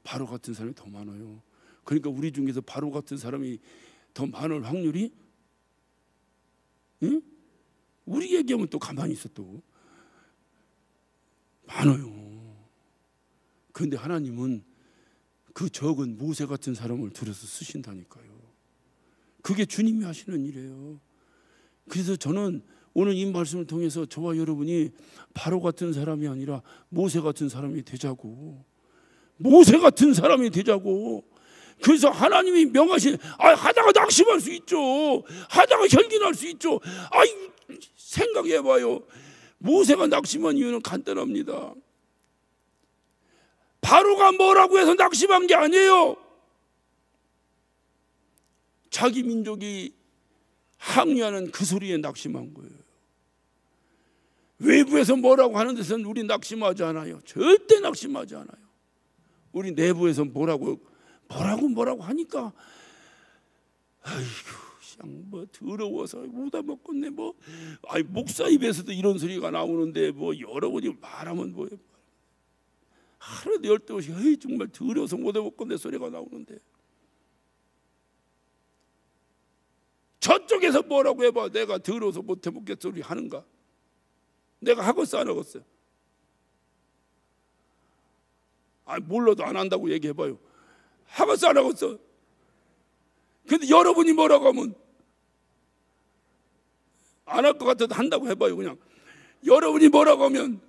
바로 같은 사람이 더 많아요. 그러니까 우리 중에서 바로 같은 사람이 더 많을 확률이, 응? 우리 얘기하면 또 가만히 있어 또 많아요. 그런데 하나님은 그 적은 모세 같은 사람을 들어서 쓰신다니까요. 그게 주님이 하시는 일이에요. 그래서 저는 오늘 이 말씀을 통해서 저와 여러분이 바로 같은 사람이 아니라 모세 같은 사람이 되자고. 모세 같은 사람이 되자고. 그래서 하나님이 명하신, 하다가 낙심할 수 있죠. 하다가 혈기날 수 있죠. 생각해봐요. 모세가 낙심한 이유는 간단합니다. 바로가 뭐라고 해서 낙심한 게 아니에요. 자기 민족이 항의하는 그 소리에 낙심한 거예요. 외부에서 뭐라고 하는 데서는 우리 낙심하지 않아요. 절대 낙심하지 않아요. 우리 내부에서 뭐라고 하니까 뭐 더러워서 못 먹겠네. 목사 입에서도 이런 소리가 나오는데 여러분이 말하면 뭐예요? 하루도 12번씩 정말 더러워서 못 먹겠네 소리가 나오는데, 저쪽에서 뭐라고 해봐. 내가 더러워서 못 해먹겠 소리 하는가? 내가 하겠어 안 하겠어? 몰라도 안 한다고 얘기해봐요. 하겠어 안 하겠어? 근데 여러분이 뭐라고 하면 안 할 것 같아도 한다고 해봐요. 그냥 여러분이 뭐라고 하면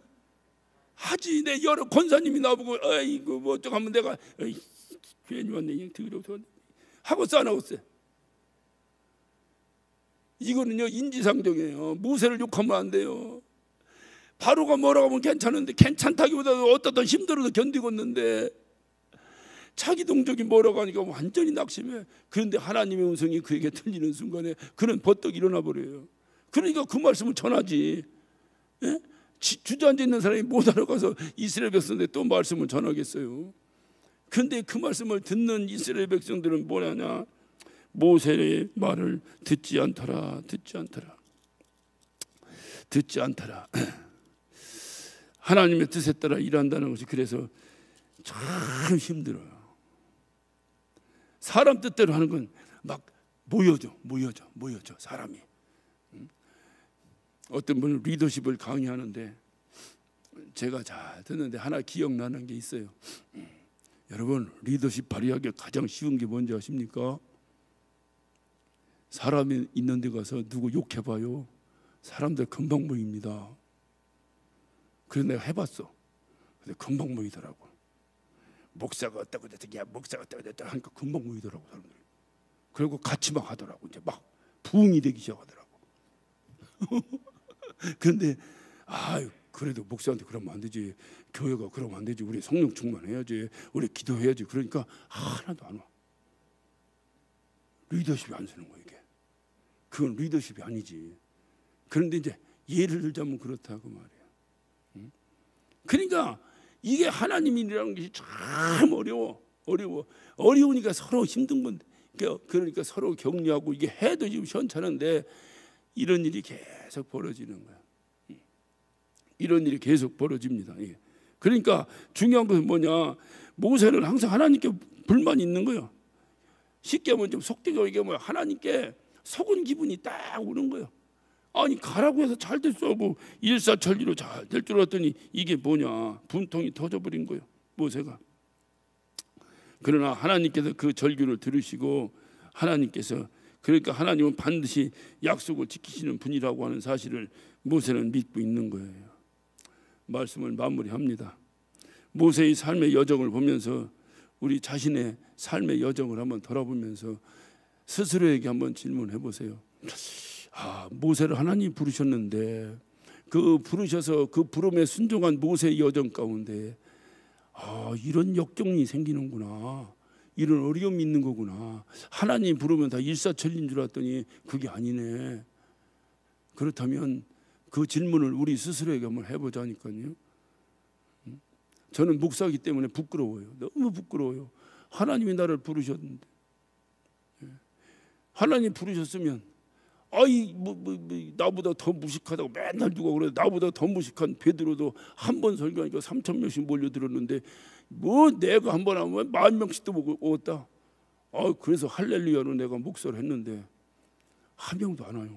하지. 내 여러 권사님이 나보고 이거 뭐 어쩌고 하면 내가 괜히 왔네 더러워서 하겠어 안 하겠어? 이거는요 인지상정이에요. 모세를 욕하면 안 돼요. 바로가 뭐라고 하면 괜찮은데, 괜찮다기보다도 어떻든 힘들어도 견디고 있는데 자기 동족이 뭐라고 하니까 완전히 낙심해. 그런데 하나님의 음성이 그에게 들리는 순간에 그는 버떡 일어나 버려요. 그러니까 그 말씀을 전하지. 예? 주저앉아 있는 사람이 못 알아가서 이스라엘 백성들에 또 말씀을 전하겠어요. 그런데 그 말씀을 듣는 이스라엘 백성들은 뭐냐냐, 모세의 말을 듣지 않더라. 하나님의 뜻에 따라 일한다는 것이 그래서 참 힘들어요. 사람 뜻대로 하는 건 막 모여져 사람이. 어떤 분은 리더십을 강의하는데 제가 잘 듣는데 하나 기억나는 게 있어요. 여러분, 리더십 발휘하기 가장 쉬운 게 뭔지 아십니까? 사람이 있는 데 가서 누구 욕해봐요. 사람들 금방 모입니다. 그래서 내가 해봤어. 근데 금방 모이더라고. 목사가 어떻고 저떻게, 목사가 어떻고 저떻게 하니까 금방 모이더라고 사람들이. 그리고 같이 막 하더라고. 이제 막 부흥이 되기 시작하더라고. 그런데 그래도 목사한테 그러면 안 되지. 교회가 그러면 안 되지. 우리 성령 충만해야지. 우리 기도해야지. 그러니까 하나도 안 와. 리더십이 안 서는 거야 이게. 그건 리더십이 아니지. 그런데 이제 예를 들자면 그렇다고 말이야. 그러니까 이게 하나님 일이라는 것이 참 어려우니까 서로 힘든 건데, 그러니까 서로 격려하고 이게 해도 지금 시원찮은데 이런 일이 계속 벌어지는 거야. 이런 일이 계속 벌어집니다. 그러니까 중요한 것은 뭐냐, 모세는 항상 하나님께 불만이 있는 거예요. 쉽게 하면 좀 속되게 얘기하면 하나님께 속은 기분이 딱 오는 거예요. 가라고 해서 잘 됐어. 일사천리로 잘 될 줄 알았더니 이게 뭐냐, 분통이 터져버린 거예요 모세가. 그러나 하나님께서 그 절규를 들으시고 그러니까 하나님은 반드시 약속을 지키시는 분이라고 하는 사실을 모세는 믿고 있는 거예요. 말씀을 마무리합니다. 모세의 삶의 여정을 보면서 우리 자신의 삶의 여정을 한번 돌아보면서 스스로에게 한번 질문해 보세요. 모세를 하나님이 부르셨는데 부르셔서 그 부름에 순종한 모세의 여정 가운데 이런 역경이 생기는구나, 이런 어려움이 있는 거구나. 하나님 부르면 다 일사천리인 줄 알았더니 그게 아니네. 그렇다면 그 질문을 우리 스스로에게 한번 해보자니까요. 저는 목사이기 때문에 부끄러워요. 너무 부끄러워요. 하나님이 나를 부르셨는데, 하나님 부르셨으면 나보다 더 무식하다고 맨날 누가 그래. 나보다 더 무식한 베드로도 한 번 설교하니까 3,000명씩 몰려들었는데 뭐 내가 한 번 하면 10,000명씩도 오었다. 그래서 할렐루야로 내가 목사를 했는데 한 명도 안 와요.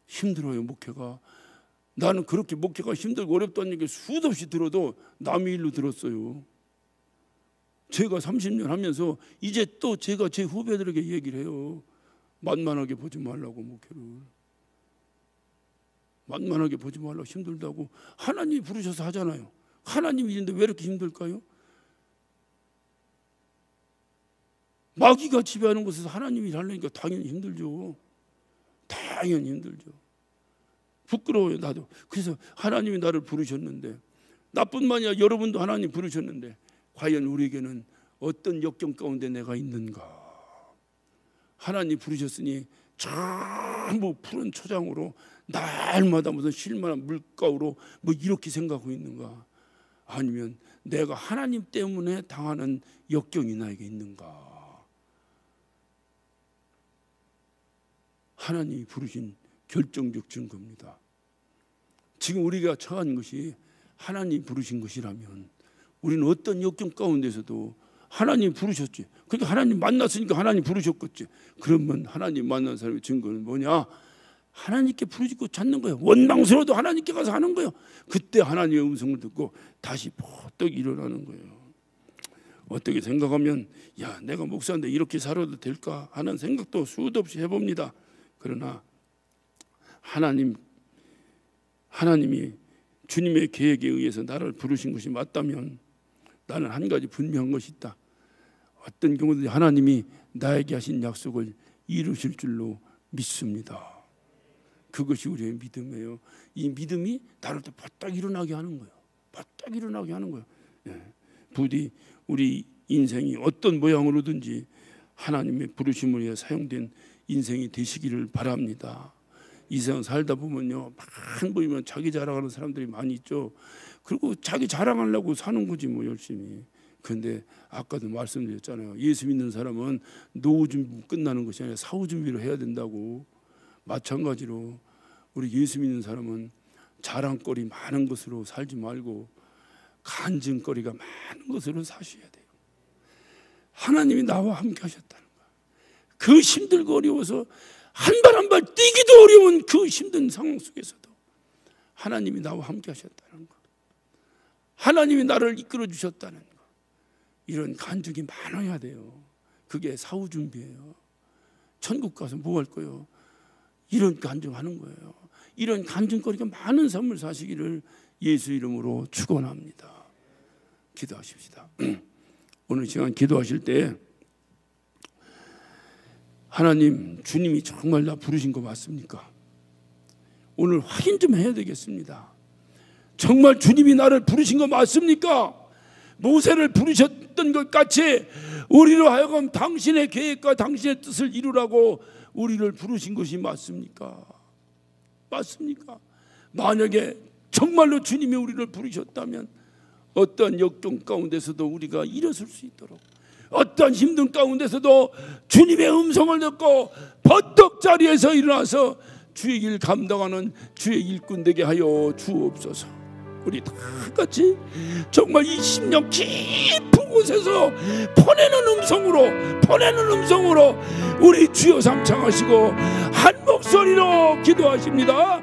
힘들어요, 목회가. 나는 그렇게 목회가 힘들고 어렵다는 얘기 수도 없이 들어도 남의 일로 들었어요. 제가 30년 하면서 이제 또 제가 제 후배들에게 얘기를 해요. 만만하게 보지 말라고, 목회를. 만만하게 보지 말라고, 힘들다고. 하나님이 부르셔서 하잖아요. 하나님이 있는데 왜 이렇게 힘들까요? 마귀가 지배하는 곳에서 하나님이 하려니까 당연히 힘들죠. 당연히 힘들죠. 부끄러워요, 나도. 그래서 하나님이 나를 부르셨는데, 나뿐만이 아니라 여러분도 하나님 부르셨는데 과연 우리에게는 어떤 역경 가운데 내가 있는가? 하나님 부르셨으니 전부 푸른 초장으로 날마다 무슨 쉴만한 물가로 뭐 이렇게 생각하고 있는가? 아니면 내가 하나님 때문에 당하는 역경이 나에게 있는가? 하나님이 부르신 결정적 증거입니다. 지금 우리가 처한 것이 하나님 부르신 것이라면 우리는 어떤 역경 가운데서도 하나님 부르셨지. 그러니까 하나님 만났으니까 하나님 부르셨겠지. 그러면 하나님 만난 사람의 증거는 뭐냐? 하나님께 부르짖고 찾는 거예요. 원망스러워도 하나님께 가서 하는 거예요. 그때 하나님의 음성을 듣고 다시 퍼뜩 일어나는 거예요. 어떻게 생각하면 내가 목사인데 이렇게 살아도 될까 하는 생각도 수도 없이 해봅니다. 그러나 하나님이 주님의 계획에 의해서 나를 부르신 것이 맞다면 나는 한 가지 분명한 것이 있다. 어떤 경우든지 하나님이 나에게 하신 약속을 이루실 줄로 믿습니다. 그것이 우리의 믿음이에요. 이 믿음이 나를 또 바짝 일어나게 하는 거예요. 바짝 일어나게 하는 거예요. 부디 우리 인생이 어떤 모양으로든지 하나님의 부르심을 위해 사용된 인생이 되시기를 바랍니다. 이 세상 살다 보면요, 만 보이면 자기 자랑하는 사람들이 많이 있죠. 그리고 자기 자랑하려고 사는 거지 뭐 열심히. 그런데 아까도 말씀드렸잖아요. 예수 믿는 사람은 노후 준비 끝나는 것이 아니라 사후 준비를 해야 된다고. 마찬가지로 우리 예수 믿는 사람은 자랑거리 많은 것으로 살지 말고 간증거리가 많은 것으로 사셔야 돼요. 하나님이 나와 함께 하셨다는 거야. 그 힘들고 어려워서 한 발 한 발 뛰기도 어려운 그 힘든 상황 속에서도 하나님이 나와 함께 하셨다는 거, 하나님이 나를 이끌어 주셨다는 거, 이런 간증이 많아야 돼요. 그게 사후 준비예요. 천국 가서 뭐 할 거예요? 이런 간증하는 거예요. 이런 간증거리가 많은 삶을 사시기를 예수 이름으로 축원합니다. 기도하십시다. 오늘 시간 기도하실 때 하나님, 주님이 정말 나 부르신 거 맞습니까? 오늘 확인 좀 해야 되겠습니다. 정말 주님이 나를 부르신 거 맞습니까? 모세를 부르셨던 것 같이 우리로 하여금 당신의 계획과 당신의 뜻을 이루라고 우리를 부르신 것이 맞습니까? 맞습니까? 만약에 정말로 주님이 우리를 부르셨다면 어떤 역경 가운데서도 우리가 일어설 수 있도록, 어떤 힘든 가운데서도 주님의 음성을 듣고 버떡 자리에서 일어나서 주의 일 감당하는 주의 일꾼 되게 하여 주옵소서. 우리 다 같이 정말 이 심령 깊은 곳에서 퍼내는 음성으로 우리 주여 삼창하시고 한 목소리로 기도하십니다.